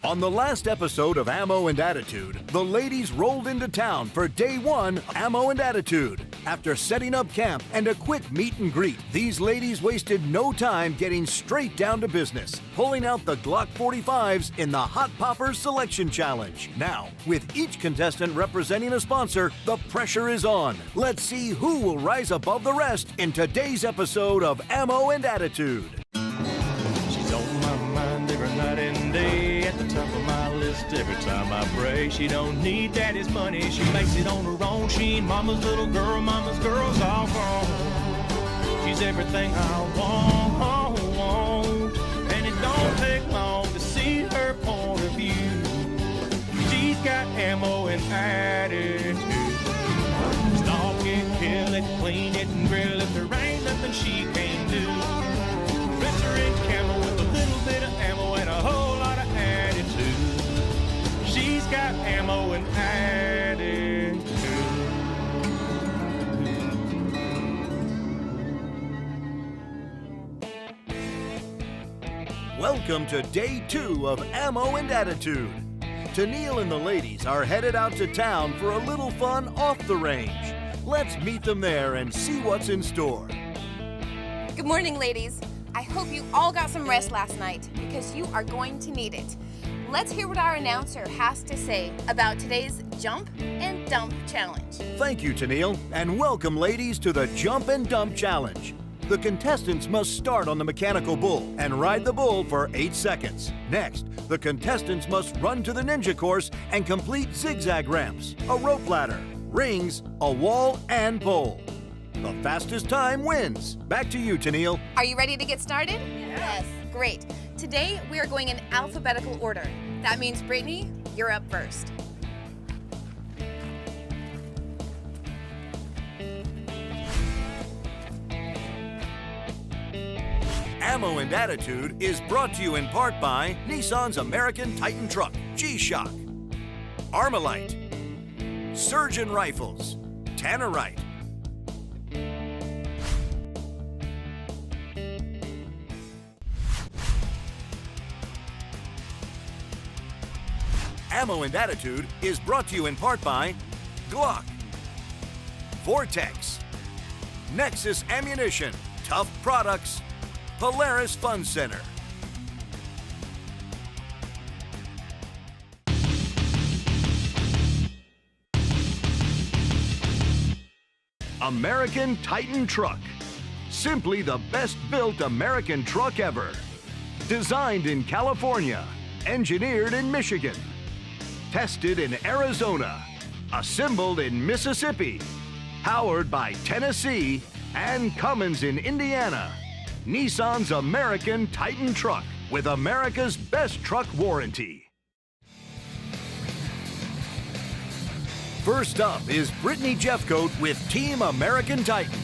On the last episode of Ammo and Attitude, the ladies rolled into town for day one of Ammo and Attitude. After setting up camp and a quick meet and greet, these ladies wasted no time getting straight down to business, pulling out the Glock 45s in the Hot Poppers Selection Challenge. Now, with each contestant representing a sponsor, the pressure is on. Let's see who will rise above the rest in today's episode of Ammo and Attitude. She's on my mind every night and day, at the top of my list every time I pray. She don't need daddy's money, she makes it on her own. She ain't mama's little girl, mama's girl's all grown. She's everything I want, and it don't take long to see her point of view. She's got ammo and attitude. Stalk it, kill it, clean it, and grill it. There ain't nothing she can't do. Fencer and camel with a little bit of ammo and a whole lot of attitude. She's got ammo and attitude. Welcome to day two of Ammo and Attitude. Tennille and the ladies are headed out to town for a little fun off the range. Let's meet them there and see what's in store. Good morning, ladies. I hope you all got some rest last night because you are going to need it. Let's hear what our announcer has to say about today's Jump and Dump Challenge. Thank you, Tennille, and welcome, ladies, to the Jump and Dump Challenge. The contestants must start on the mechanical bull and ride the bull for 8 seconds. Next, the contestants must run to the ninja course and complete zigzag ramps, a rope ladder, rings, a wall, and pole. The fastest time wins. Back to you, Tennille. Are you ready to get started? Yes. Great. Today, we are going in alphabetical order. That means, Brittany, you're up first. Ammo and Attitude is brought to you in part by Nissan's American Titan Truck, G-Shock, Armalite, Surgeon Rifles, Tannerite, Ammo and Attitude is brought to you in part by Glock, Vortex, Nexus Ammunition, Tough Products, Polaris Fun Center. American Titan Truck. Simply the best built American truck ever. Designed in California, engineered in Michigan, tested in Arizona, assembled in Mississippi, powered by Tennessee and Cummins in Indiana. Nissan's American Titan Truck with America's best truck warranty. First up is Brittany Jeffcoat with Team American Titan.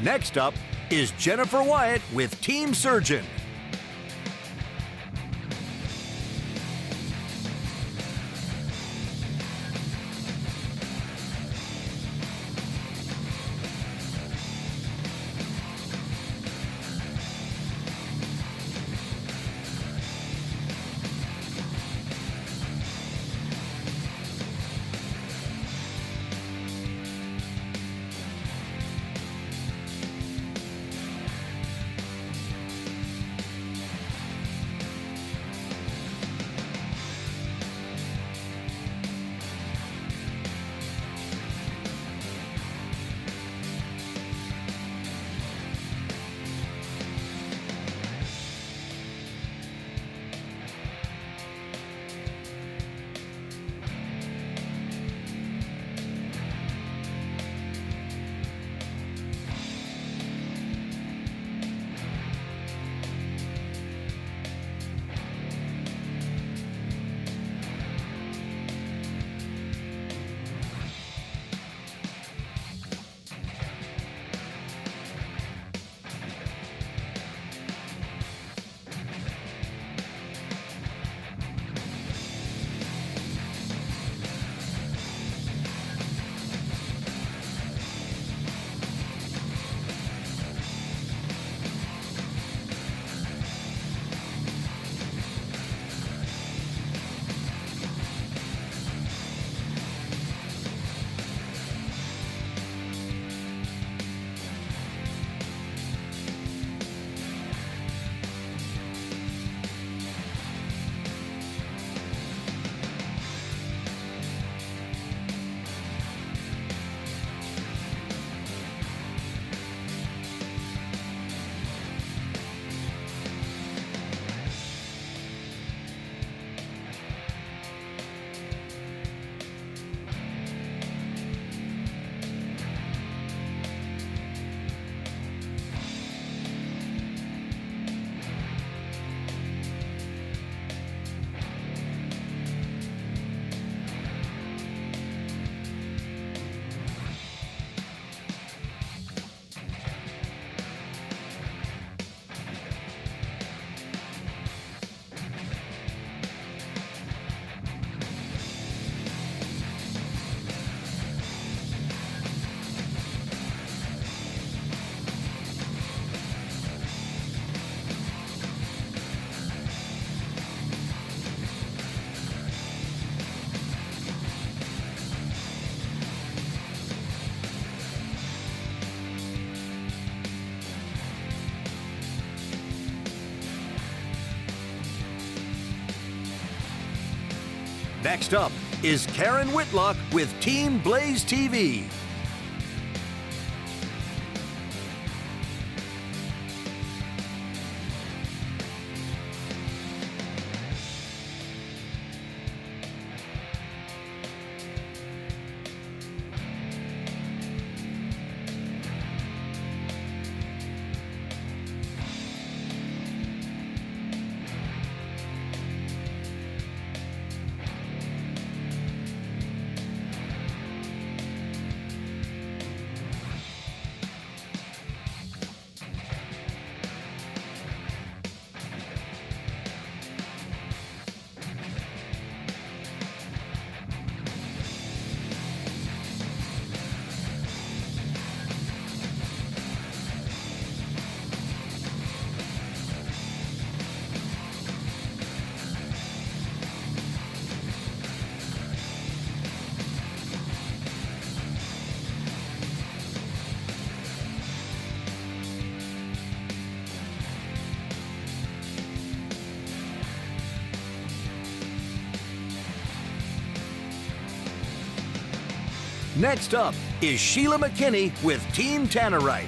Next up is Jennifer Wyatt with Team Surgeon. Next up is Karen Whitlock with Team Blaze TV. Next up is Sheila McKinney with Team Tannerite.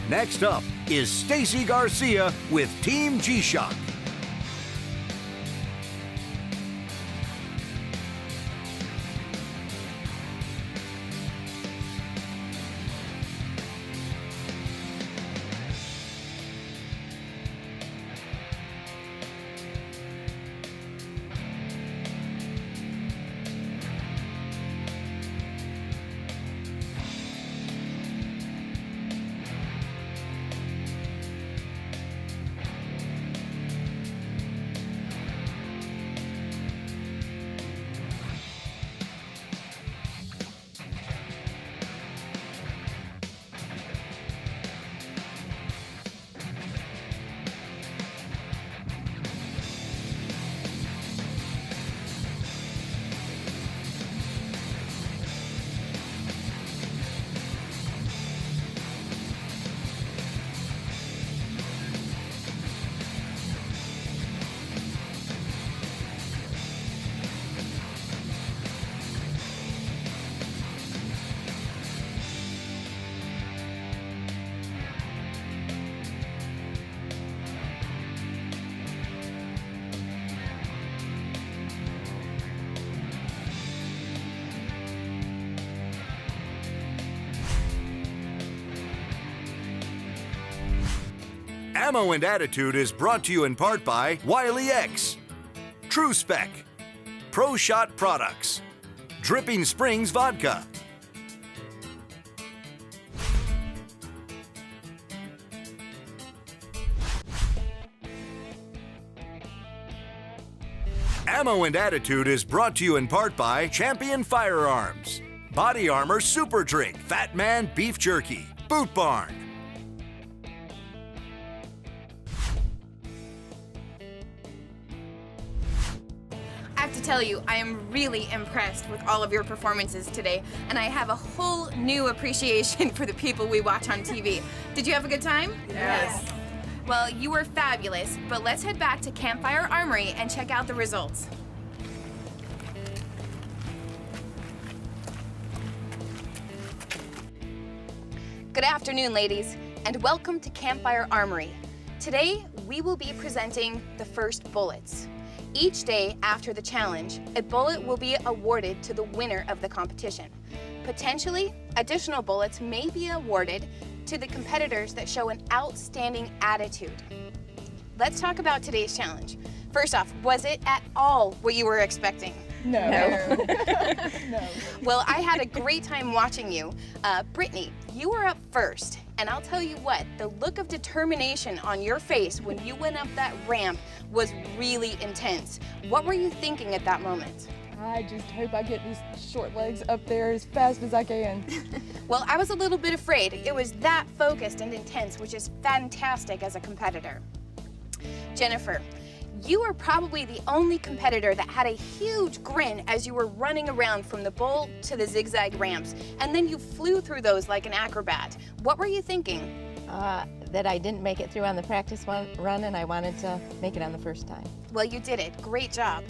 Next up is Stacy Garcia with Team G-Shock. Ammo and Attitude is brought to you in part by Wiley X, True Spec, Pro Shot Products, Dripping Springs Vodka, Ammo and Attitude is brought to you in part by Champion Firearms, Body Armor Super Drink, Fat Man Beef Jerky, Boot Barn. I have to tell you, I am really impressed with all of your performances today, and I have a whole new appreciation for the people we watch on TV. Did you have a good time? Yes. Well, you were fabulous, but let's head back to Campfire Armory and check out the results. Good afternoon, ladies, and welcome to Campfire Armory. Today, we will be presenting the first bullets. Each day after the challenge, a bullet will be awarded to the winner of the competition. Potentially, additional bullets may be awarded to the competitors that show an outstanding attitude. Let's talk about today's challenge. First off, was it at all what you were expecting? No. No. Well, I had a great time watching you. Brittany, you were up first, and I'll tell you what, the look of determination on your face when you went up that ramp was really intense. What were you thinking at that moment? I just hope I get these short legs up there as fast as I can. Well, I was a little bit afraid. It was that focused and intense, which is fantastic as a competitor. Jennifer, you were probably the only competitor that had a huge grin as you were running around from the bowl to the zigzag ramps, and then you flew through those like an acrobat. What were you thinking? That I didn't make it through on the practice run, and I wanted to make it on the first time. Well, you did it. Great job.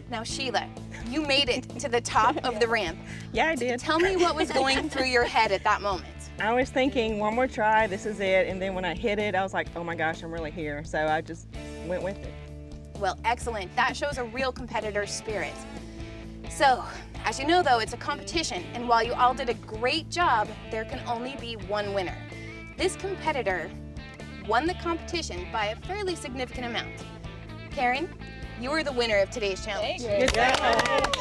Now, Sheila, you made it to the top of the ramp. Yeah, I did. Tell me what was going through your head at that moment. I was thinking, one more try, this is it. And then when I hit it, I was like, oh my gosh, I'm really here. So I just went with it. Well, excellent. That shows a real competitor's spirit. So, as you know though, it's a competition, and while you all did a great job, there can only be one winner. This competitor won the competition by a fairly significant amount. Karen, you are the winner of today's challenge. Good job.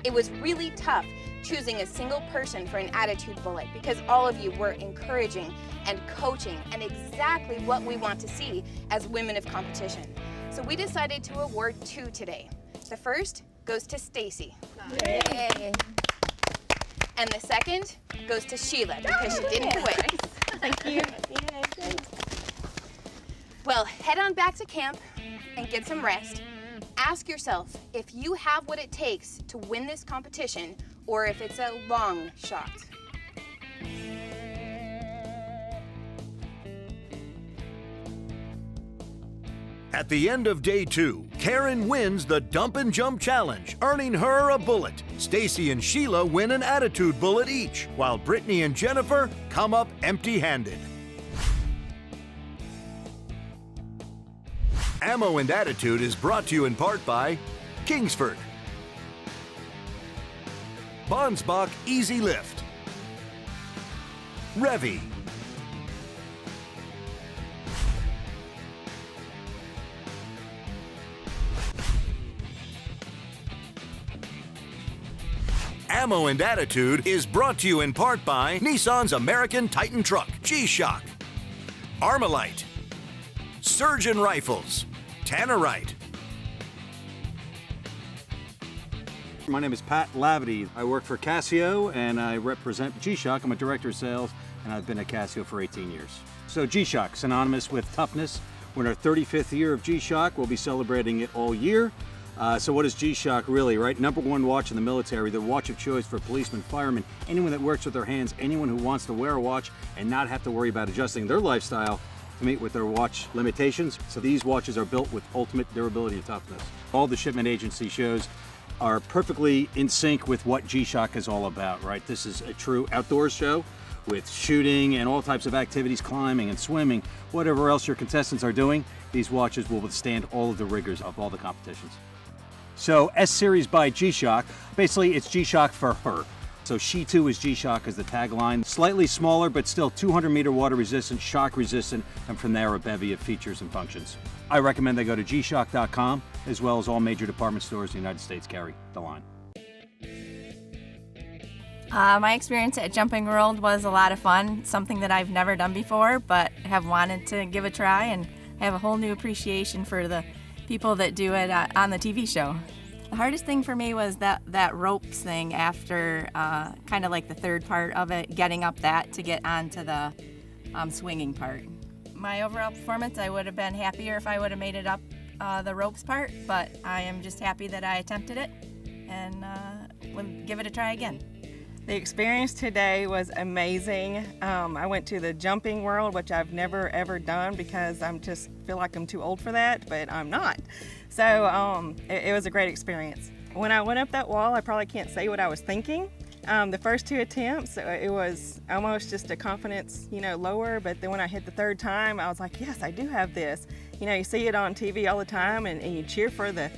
It was really tough choosing a single person for an attitude bullet because all of you were encouraging and coaching and exactly what we want to see as women of competition. So we decided to award two today. The first goes to Stacy. Yay. And the second goes to Sheila because she didn't quit. Thank you. Well, head on back to camp and get some rest. Ask yourself if you have what it takes to win this competition or if it's a long shot. At the end of day 2, Karen wins the Dump and Jump Challenge, earning her a bullet. Stacy and Sheila win an attitude bullet each, while Brittany and Jennifer come up empty-handed. Ammo and Attitude is brought to you in part by Kingsford, Bonsbach Easy Lift, Revy, Ammo and Attitude is brought to you in part by Nissan's American Titan Truck, G-Shock, Armalite, Surgeon Rifles, Tannerite. My name is Pat Lavity. I work for Casio and I represent G-Shock. I'm a director of sales and I've been at Casio for 18 years. So G-Shock, synonymous with toughness. We're in our 35th year of G-Shock. We'll be celebrating it all year. So what is G-Shock really, right? #1 watch in the military, the watch of choice for policemen, firemen, anyone that works with their hands, anyone who wants to wear a watch and not have to worry about adjusting their lifestyle to meet with their watch limitations. So these watches are built with ultimate durability and toughness. All the shipment agency shows are perfectly in sync with what G-Shock is all about, right? This is a true outdoors show with shooting and all types of activities, climbing and swimming, whatever else your contestants are doing. These watches will withstand all of the rigors of all the competitions. So S-Series by G-Shock, basically it's G-Shock for her. So She Too is G-Shock as the tagline. Slightly smaller, but still 200-meter water resistant, shock resistant, and from there a bevy of features and functions. I recommend they go to gshock.com, as well as all major department stores in the United States carry the line. My experience at Jumping World was a lot of fun, something that I've never done before, but have wanted to give a try and have a whole new appreciation for the people that do it on the TV show. The hardest thing for me was that ropes thing after kind of like the third part of it, getting up that to get onto the swinging part. My overall performance, I would have been happier if I would have made it up the ropes part, but I am just happy that I attempted it and would give it a try again. The experience today was amazing. I went to the Jumping World, which I've never ever done because I'm just feel like I'm too old for that, but I'm not. So it was a great experience. When I went up that wall, I probably can't say what I was thinking. The first 2 attempts, it was almost just a confidence, lower, but then when I hit the third time, I was like, yes, I do have this. You see it on TV all the time and you cheer for the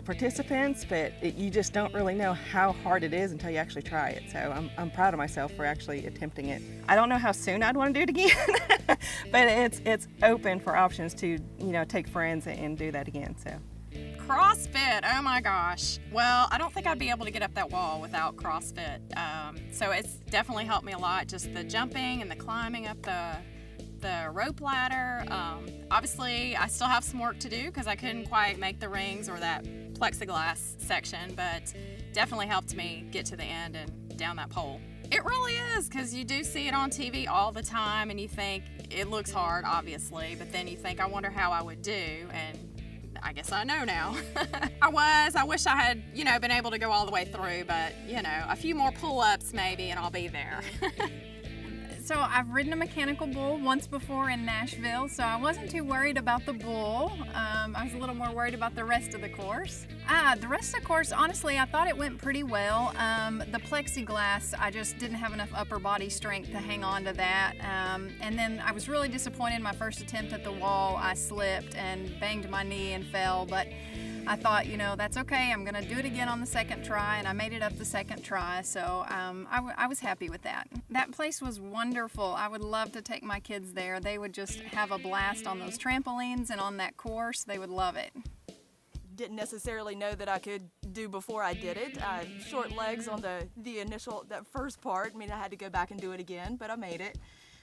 participants, but you just don't really know how hard it is until you actually try it. So I'm proud of myself for actually attempting it. I don't know how soon I'd want to do it again, but it's open for options to take friends and do that again. So CrossFit, oh my gosh. Well, I don't think I'd be able to get up that wall without CrossFit. So it's definitely helped me a lot, just the jumping and the climbing up the rope ladder. Obviously, I still have some work to do because I couldn't quite make the rings or that plexiglass section, but definitely helped me get to the end and down that pole. It really is, because you do see it on TV all the time and you think it looks hard, obviously, but then you think, I wonder how I would do, and I guess I know now. I wish I had, been able to go all the way through, but, a few more pull-ups maybe and I'll be there. So I've ridden a mechanical bull once before in Nashville, so I wasn't too worried about the bull. I was a little more worried about the rest of the course. The rest of the course, honestly, I thought it went pretty well. The plexiglass, I just didn't have enough upper body strength to hang on to that. And then I was really disappointed my first attempt at the wall. I slipped and banged my knee and fell, but I thought, that's okay. I'm gonna do it again on the second try, and I made it up the second try, so I was happy with that. That place was wonderful. I would love to take my kids there. They would just have a blast on those trampolines and on that course. They would love it. Didn't necessarily know that I could do before I did it. Short legs on that first part. I had to go back and do it again, but I made it.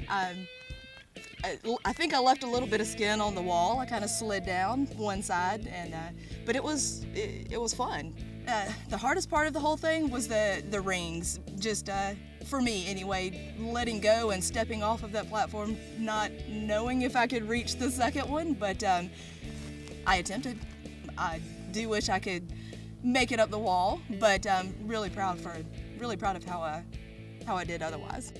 I think I left a little bit of skin on the wall. I kind of slid down one side, but it was fun. The hardest part of the whole thing was the rings. Just for me anyway, letting go and stepping off of that platform, not knowing if I could reach the second one, but I attempted. I do wish I could make it up the wall, but I'm really proud of how I did otherwise.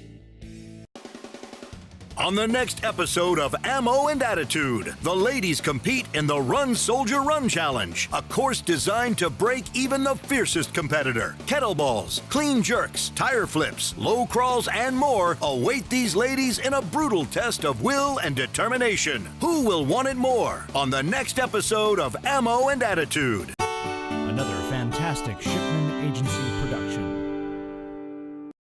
On the next episode of Ammo and Attitude, the ladies compete in the Run Soldier Run Challenge, a course designed to break even the fiercest competitor. Kettleballs, clean jerks, tire flips, low crawls, and more await these ladies in a brutal test of will and determination. Who will want it more on the next episode of Ammo and Attitude?